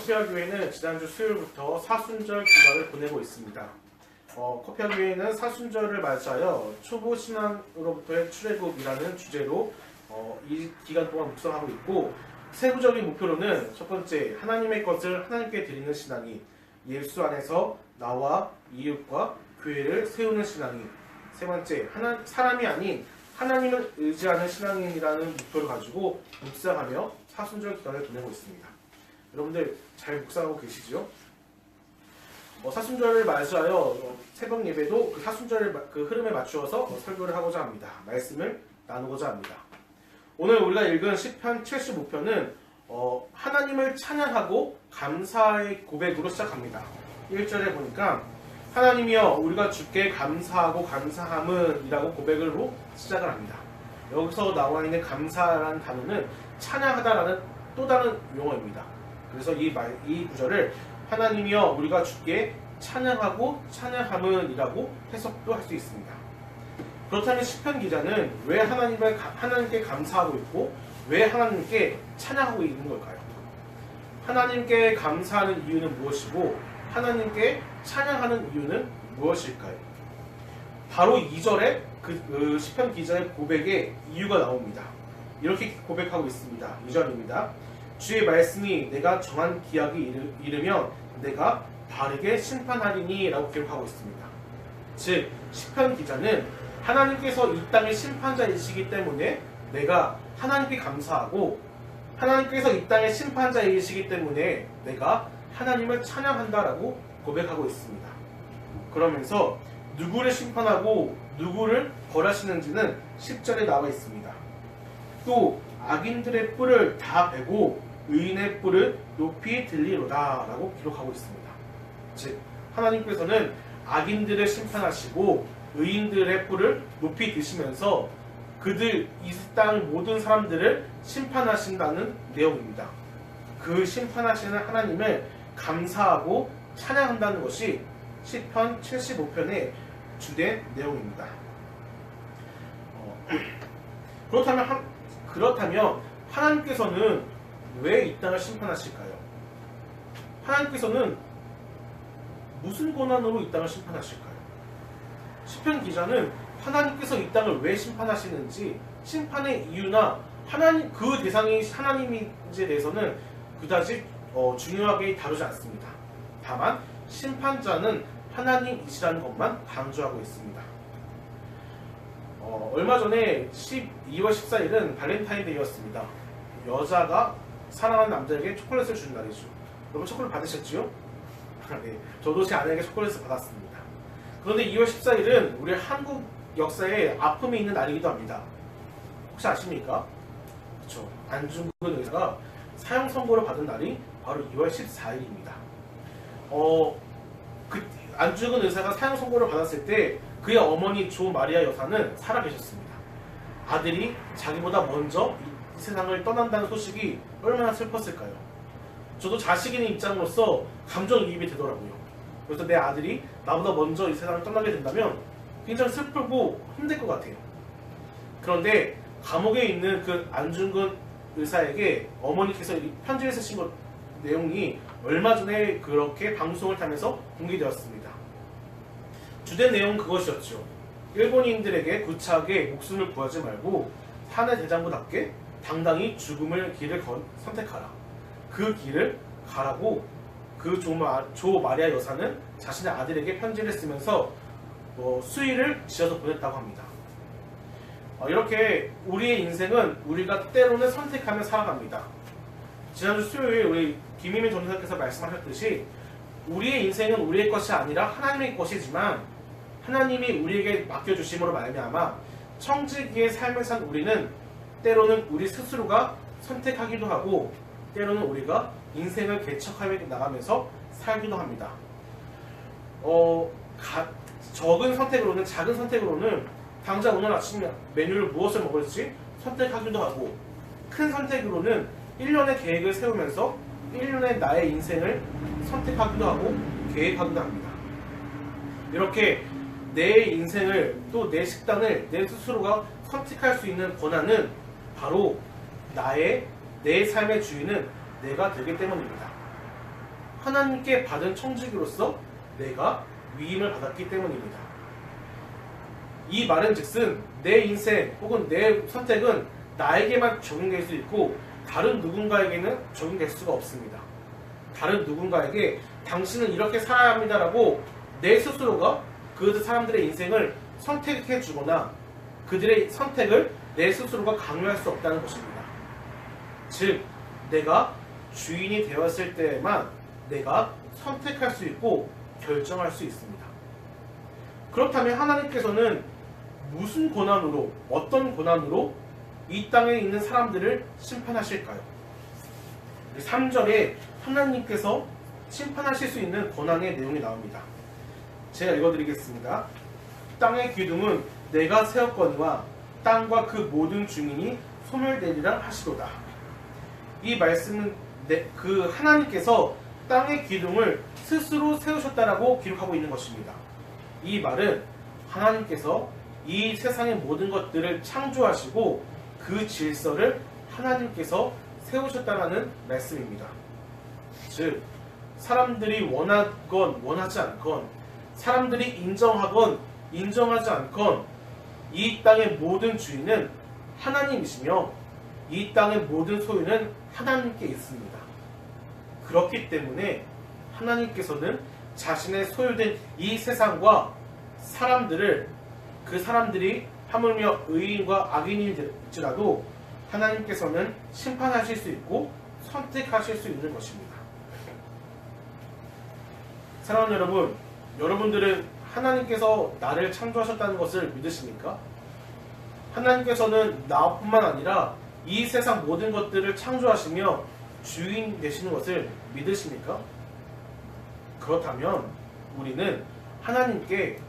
코피아 교회는 지난주 수요일부터 사순절 기간을 보내고 있습니다. 코피아 교회는 사순절을 맞이하여 초보 신앙으로부터의 출애굽이라는 주제로 이 기간 동안 묵상하고 있고, 세부적인 목표로는 첫 번째, 하나님의 것을 하나님께 드리는 신앙이, 예수 안에서 나와 이웃과 교회를 세우는 신앙이, 세 번째, 사람이 아닌 하나님을 의지하는 신앙인이라는 목표를 가지고 묵상하며 사순절 기간을 보내고 있습니다. 여러분들 잘 묵상하고 계시죠? 사순절을 맞이하여 새벽 예배도 그 사순절 그 흐름에 맞추어서 설교를 하고자 합니다. 말씀을 나누고자 합니다. 오늘 우리가 읽은 시편 75편은 하나님을 찬양하고 감사의 고백으로 시작합니다. 1절에 보니까 하나님이여 우리가 주께 감사하고 감사함은 이라고 고백으로 시작을 합니다. 여기서 나와 있는 감사라는 단어는 찬양하다라는 또 다른 용어입니다. 그래서 이 구절을 하나님이여 우리가 주께 찬양하고 찬양함은 이라고 해석도 할 수 있습니다. 그렇다면 시편 기자는 왜 하나님께 감사하고 있고 왜 하나님께 찬양하고 있는 걸까요? 하나님께 감사하는 이유는 무엇이고 하나님께 찬양하는 이유는 무엇일까요? 바로 2절에 그 시편 기자의 고백에 이유가 나옵니다. 이렇게 고백하고 있습니다. 2절입니다. 주의 말씀이 내가 정한 기약이 이르면 내가 바르게 심판하리니 라고 기록하고 있습니다. 즉 시편 기자는 하나님께서 이 땅의 심판자이시기 때문에 내가 하나님께 감사하고, 하나님께서 이 땅의 심판자이시기 때문에 내가 하나님을 찬양한다라고 고백하고 있습니다. 그러면서 누구를 심판하고 누구를 벌하시는지는 10절에 나와 있습니다. 또 악인들의 뿔을 다 베고 의인의 뿔을 높이 들리로다 라고 기록하고 있습니다. 즉 하나님께서는 악인들을 심판하시고 의인들의 뿔을 높이 드시면서 이 땅 모든 사람들을 심판하신다는 내용입니다. 그 심판하시는 하나님을 감사하고 찬양한다는 것이 시편 75편의 주된 내용입니다. 그렇다면 하나님께서는 왜 이 땅을 심판하실까요? 하나님께서는 무슨 권한으로 이 땅을 심판하실까요? 시편 기자는 하나님께서 이 땅을 왜 심판하시는지 심판의 이유나 그 대상이 하나님인지에 대해서는 그다지 중요하게 다루지 않습니다. 다만 심판자는 하나님이시라는 것만 강조하고 있습니다. 얼마 전에 2월 14일은 발렌타인데이였습니다. 여자가 사랑하는 남자에게 초콜릿을 주는 날이죠. 여러분 초콜릿 받으셨지요? 네, 저도 제 아내에게 초콜릿을 받았습니다. 그런데 2월 14일은 우리 한국 역사에 아픔이 있는 날이기도 합니다. 혹시 아십니까? 그렇죠. 안중근 의사가 사형 선고를 받은 날이 바로 2월 14일입니다. 안중근 의사가 사형 선고를 받았을 때 그의 어머니 조 마리아 여사는 살아계셨습니다. 아들이 자기보다 먼저 이 세상을 떠난다는 소식이 얼마나 슬펐을까요? 저도 자식인 입장으로서 감정이입이 되더라고요. 그래서 내 아들이 나보다 먼저 이 세상을 떠나게 된다면 굉장히 슬프고 힘들 것 같아요. 그런데 감옥에 있는 그 안중근 의사에게 어머니께서 편지를 쓰신 내용이 얼마 전에 그렇게 방송을 타면서 공개되었습니다. 주된 내용은 그것이었죠. 일본인들에게 구차하게 목숨을 구하지 말고 한해 대장부답게 당당히 죽음을 길을 선택하라. 그 길을 가라고 그 조 마리아 여사는 자신의 아들에게 편지를 쓰면서 수의를 지어서 보냈다고 합니다. 이렇게 우리의 인생은 우리가 때로는 선택하며 살아갑니다. 지난주 수요일 우리 김희민 전도사께서 말씀하셨듯이 우리의 인생은 우리의 것이 아니라 하나님의 것이지만 하나님이 우리에게 맡겨주심으로 말미암아 청지기의 삶을 산 우리는 때로는 우리 스스로가 선택하기도 하고 때로는 우리가 인생을 개척하며 나가면서 살기도 합니다. 작은 선택으로는 당장 오늘 아침 메뉴를 무엇을 먹을지 선택하기도 하고, 큰 선택으로는 1년의 계획을 세우면서 1년의 나의 인생을 선택하기도 하고 계획하기도 합니다. 이렇게 내 인생을 또 내 식단을 내 스스로가 선택할 수 있는 권한은 바로 내 삶의 주인은 내가 되기 때문입니다. 하나님께 받은 청지기로서 내가 위임을 받았기 때문입니다. 이 말은 즉슨 내 인생 혹은 내 선택은 나에게만 적용될 수 있고 다른 누군가에게는 적용될 수가 없습니다. 다른 누군가에게 당신은 이렇게 살아야 합니다라고 내 스스로가 그 사람들의 인생을 선택해 주거나 그들의 선택을 내 스스로가 강요할 수 없다는 것입니다. 즉, 내가 주인이 되었을 때만 내가 선택할 수 있고 결정할 수 있습니다. 그렇다면 하나님께서는 무슨 고난으로, 어떤 고난으로 이 땅에 있는 사람들을 심판하실까요? 3절에 하나님께서 심판하실 수 있는 고난의 내용이 나옵니다. 제가 읽어드리겠습니다. 땅의 기둥은 내가 세웠거니와 땅과 그 모든 주민이 소멸되리라 하시도다. 이 말씀은 그 하나님께서 땅의 기둥을 스스로 세우셨다라고 기록하고 있는 것입니다. 이 말은 하나님께서 이 세상의 모든 것들을 창조하시고 그 질서를 하나님께서 세우셨다라는 말씀입니다. 즉, 사람들이 원하건 원하지 않건, 사람들이 인정하건 인정하지 않건 이 땅의 모든 주인은 하나님이시며 이 땅의 모든 소유는 하나님께 있습니다. 그렇기 때문에 하나님께서는 자신의 소유된 이 세상과 사람들을, 그 사람들이 하물며 의인과 악인일지라도 하나님께서는 심판하실 수 있고 선택하실 수 있는 것입니다. 사랑하는 여러분, 여러분들은 하나님께서 나를 창조하셨다는 것을 믿으십니까? 하나님께서는 나뿐만 아니라 이 세상 모든 것들을 창조하시며 주인 되시는 것을 믿으십니까? 그렇다면 우리는 하나님께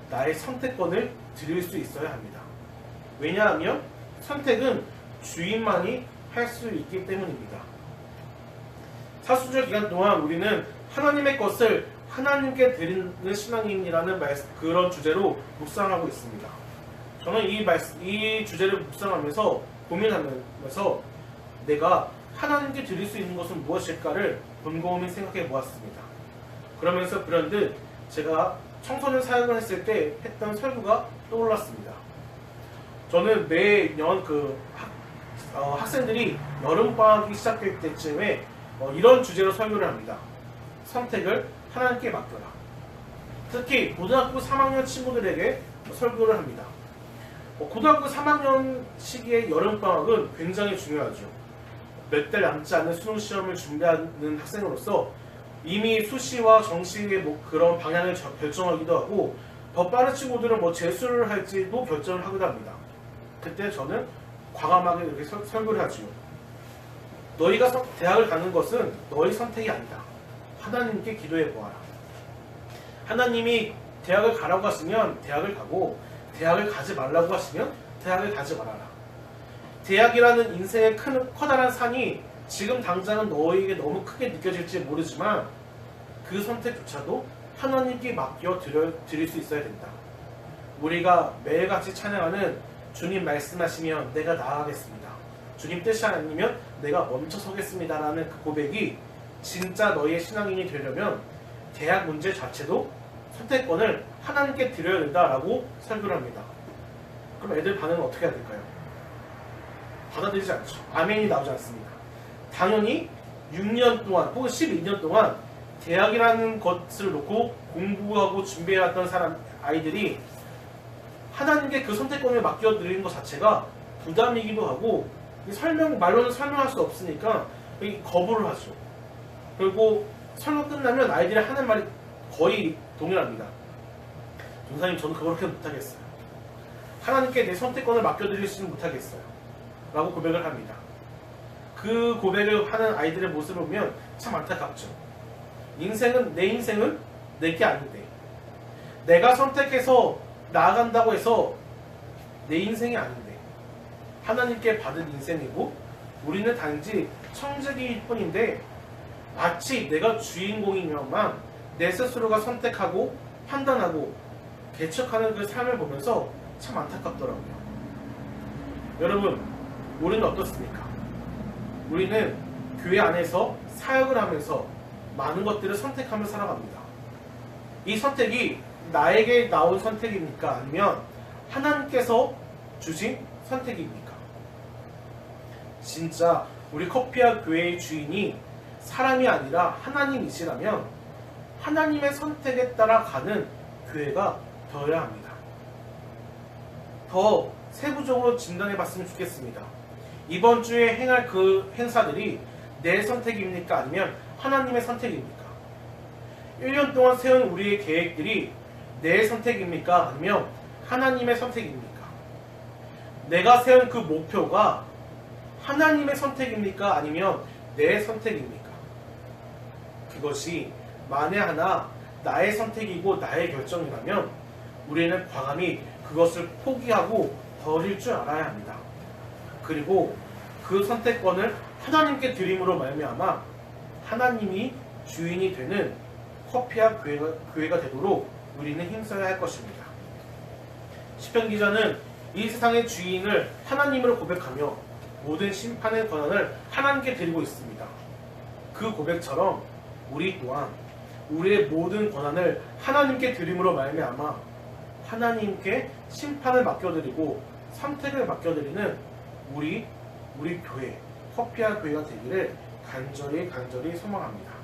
나의 선택권을 드릴 수 있어야 합니다. 왜냐하면 선택은 주인만이 할 수 있기 때문입니다. 사순절 기간 동안 우리는 하나님의 것을 하나님께 드리는 신앙인이라는 그런 주제로 묵상하고 있습니다. 저는 이 주제를 묵상하면서 고민하면서 내가 하나님께 드릴 수 있는 것은 무엇일까를 곰곰이 생각해 보았습니다. 그러면서 그런듯 제가 청소년 사역을 했을 때 했던 설교가 떠올랐습니다. 저는 매년 학생들이 여름방학이 시작될 때쯤에 이런 주제로 설교를 합니다. 선택을 하나님께 맡겨라. 특히 고등학교 3학년 친구들에게 설교를 합니다. 고등학교 3학년 시기의 여름방학은 굉장히 중요하죠. 몇 달 남지 않는 수능시험을 준비하는 학생으로서 이미 수시와 정시의 그런 방향을 결정하기도 하고 더 빠른 친구들은 재수를 할지도 결정을 하기도 합니다. 그때 저는 과감하게 이렇게 설교를 하죠. 너희가 대학을 가는 것은 너희 선택이 아니다. 하나님께 기도해 보아라. 하나님이 대학을 가라고 하시면 대학을 가고 대학을 가지 말라고 하시면 대학을 가지 말아라. 대학이라는 인생의 커다란 산이 지금 당장은 너희에게 너무 크게 느껴질지 모르지만 그 선택조차도 하나님께 맡겨 드릴 수 있어야 된다. 우리가 매일같이 찬양하는 주님 말씀하시면 내가 나아가겠습니다. 주님 뜻이 아니면 내가 멈춰 서겠습니다 라는 그 고백이 진짜 너희의 신앙인이 되려면 대학 문제 자체도 선택권을 하나님께 드려야 된다라고 설교를 합니다. 그럼 애들 반응은 어떻게 해야 될까요? 받아들이지 않죠. 아멘이 나오지 않습니다. 당연히 6년 동안 혹은 12년 동안 대학이라는 것을 놓고 공부하고 준비해왔던 아이들이 하나님께 그 선택권을 맡겨드리는 것 자체가 부담이기도 하고 말로는 설명할 수 없으니까 거부를 하죠. 그리고 설교 끝나면 아이들이 하는 말이 거의 동일합니다. 전사님, 저는 그렇게 못하겠어요. 하나님께 내 선택권을 맡겨드리지는 못하겠어요. 라고 고백을 합니다. 그 고백을 하는 아이들의 모습을 보면 참 안타깝죠. 내 인생은 내게 아닌데 내가 선택해서 나아간다고 해서 내 인생이 아닌데 하나님께 받은 인생이고 우리는 단지 청지기일 뿐인데 마치 내가 주인공이면만 내 스스로가 선택하고 판단하고 개척하는 그 삶을 보면서 참 안타깝더라고요. 여러분, 우리는 어떻습니까? 우리는 교회 안에서 사역을 하면서 많은 것들을 선택하며 살아갑니다. 이 선택이 나에게 나온 선택입니까? 아니면 하나님께서 주신 선택입니까? 진짜 우리 커피와 교회의 주인이 사람이 아니라 하나님이시라면 하나님의 선택에 따라 가는 교회가 되어야 합니다. 더 세부적으로 진단해 봤으면 좋겠습니다. 이번 주에 행할 그 행사들이 내 선택입니까? 아니면 하나님의 선택입니까? 1년 동안 세운 우리의 계획들이 내 선택입니까? 아니면 하나님의 선택입니까? 내가 세운 그 목표가 하나님의 선택입니까? 아니면 내 선택입니까? 그것이 만에 하나 나의 선택이고 나의 결정이라면 우리는 과감히 그것을 포기하고 버릴 줄 알아야 합니다. 그리고 그 선택권을 하나님께 드림으로 말미암아 하나님이 주인이 되는 커피와 교회가 되도록 우리는 힘써야 할 것입니다. 시편 기자는 이 세상의 주인을 하나님으로 고백하며 모든 심판의 권한을 하나님께 드리고 있습니다. 그 고백처럼 우리 또한 우리의 모든 권한을 하나님께 드림으로 말미암아 하나님께 심판을 맡겨드리고 선택을 맡겨드리는 우리 교회 커피와 교회가 되기를 간절히 소망합니다.